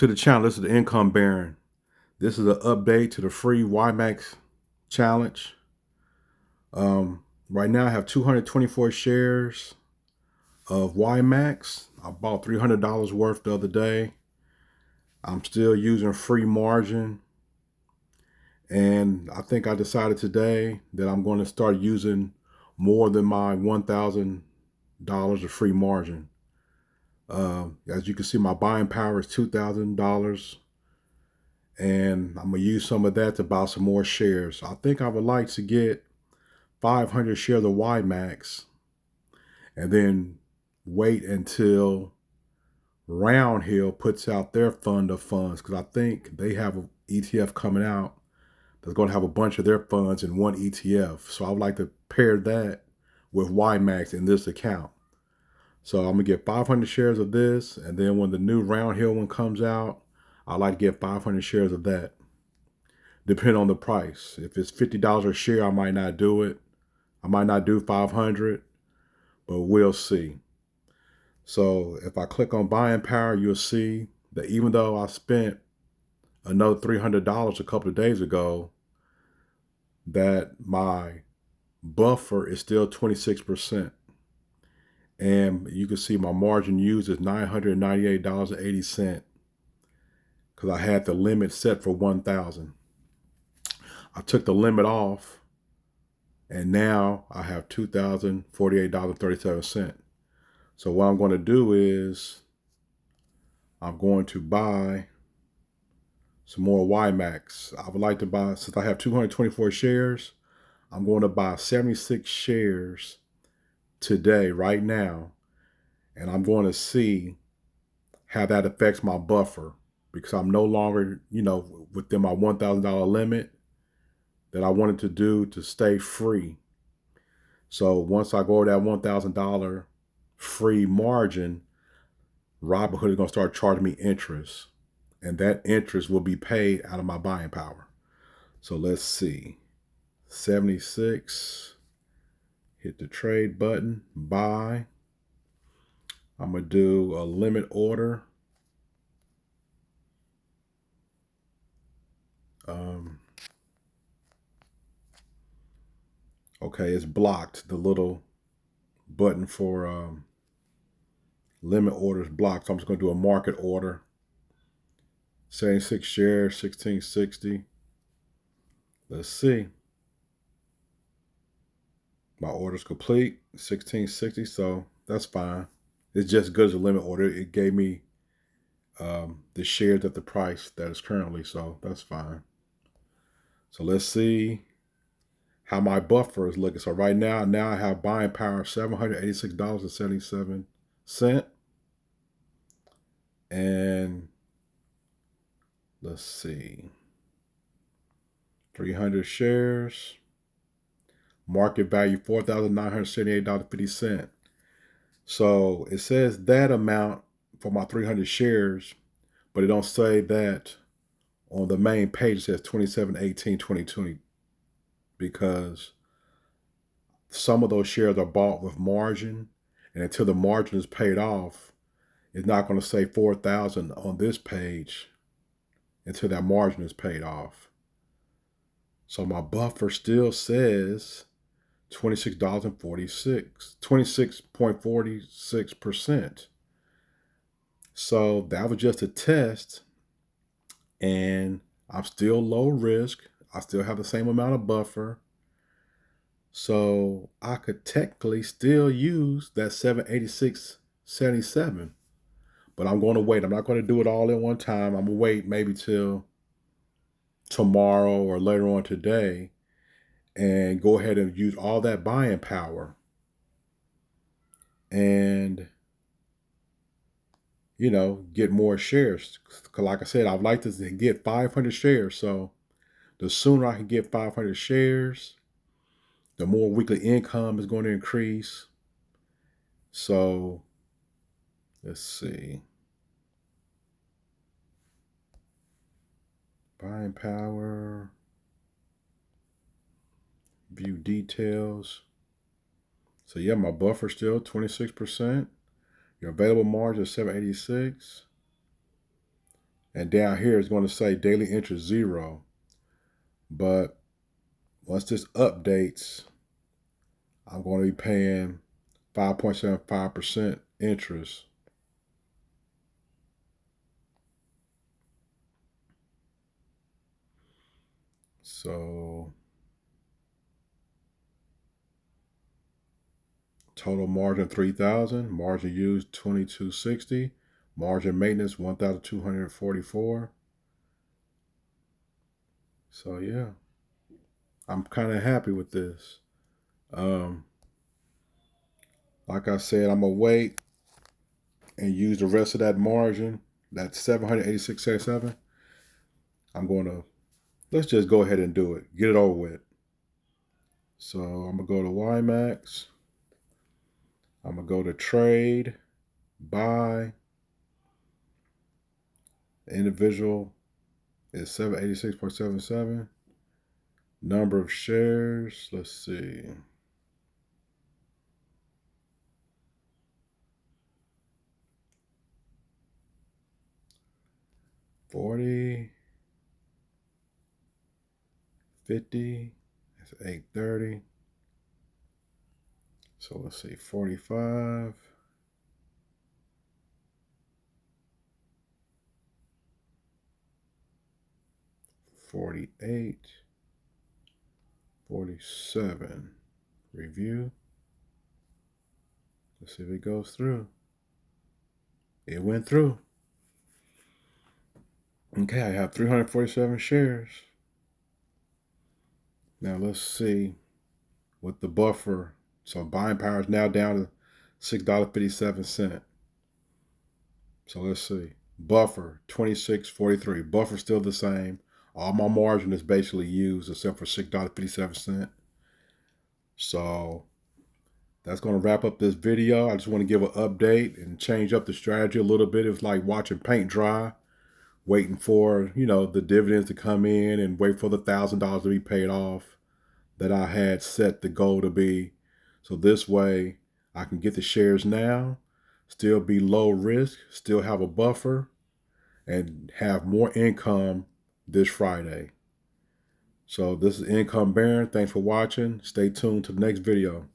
to the channel. This is the Income Baron. This is an update to the free Ymax challenge. Right now I have 224 shares of Ymax. I bought $300 worth the other day. I'm still using free margin. And I think I decided today that I'm going to start using more than my $1,000 of free margin. As you can see, my buying power is $2,000. And I'm going to use some of that to buy some more shares. I think I would like to get 500 shares of Ymax and then wait until Roundhill puts out their fund of funds, because I think they have an ETF coming out that's going to have a bunch of their funds in one ETF. So I would like to pair that with Ymax in this account. So I'm going to get 500 shares of this, and then when the new Roundhill one comes out, I'd like to get 500 shares of that, depending on the price. If it's $50 a share, I might not do it. I might not do 500, but we'll see. So if I click on buying power, you'll see that even though I spent another $300 a couple of days ago, that my buffer is still 26%. And you can see my margin used is $998.80 because I had the limit set for 1,000. I took the limit off, and now I have $2,048.37. So what I'm going to do is I'm going to buy some more Ymax. I would like to buy, since I have 224 shares, I'm going to buy 76 shares today, right now. And I'm going to see how that affects my buffer, because I'm no longer, within my $1,000 limit that I wanted to do to stay free. So once I go over that $1,000 free margin, Robinhood is going to start charging me interest, and that interest will be paid out of my buying power. So let's see, 76, hit the trade button, buy. I'm going to do a limit order. Okay, it's blocked. The little button for limit order is blocked. So I'm just going to do a market order. 76 shares, 1660. Let's see. My order's complete, 1660, so that's fine. It's just as good as a limit order. It gave me the shares at the price that is currently, so that's fine. So let's see how my buffer is looking. So right now I have buying power of $786.77. And let's see, 300 shares, market value $4,978.50. So it says that amount for my 300 shares, but it don't say that on the main page. It says 27/18/2020, because some of those shares are bought with margin, and until the margin is paid off, it's not going to say 4,000 on this page until that margin is paid off. So my buffer still says $26.46, So that was just a test, and I'm still low risk. I still have the same amount of buffer. So I could technically still use that 786.77, but I'm going to wait. I'm not going to do it all at one time. I'm going to wait maybe till tomorrow or later on today and go ahead and use all that buying power and, get more shares. Because like I said, I'd like to get 500 shares. So the sooner I can get 500 shares, the more weekly income is going to increase. So let's see. Buying power. View details. So yeah, my buffer still 26%. Your available margin is 786. And down here it's going to say daily interest 0. But once this updates, I'm going to be paying 5.75% interest. So total margin 3,000, margin used 2,260, margin maintenance 1,244. So yeah, I'm kind of happy with this. Like I said, I'm gonna wait and use the rest of that margin, that 786.77. I'm gonna let's just go ahead and do it. Get it over with. So I'm gonna go to Ymax. I'm gonna go to trade, buy. The individual is 786.77. Number of shares, let's see. 40, 50, that's 830. So let's see, 45, 48, 47. Review. Let's see if it goes through. It went through. Okay, I have 347 shares. Now let's see what the buffer. So buying power is now down to $6.57. So let's see. Buffer 26.43. Buffer still the same. All my margin is basically used except for $6.57. So that's going to wrap up this video. I just want to give an update and change up the strategy a little bit. It was like watching paint dry, waiting for, the dividends to come in and wait for the $1,000 to be paid off that I had set the goal to be. So this way I can get the shares now, still be low risk, still have a buffer, and have more income this Friday. So this is Income Baron. Thanks for watching. Stay tuned to the next video.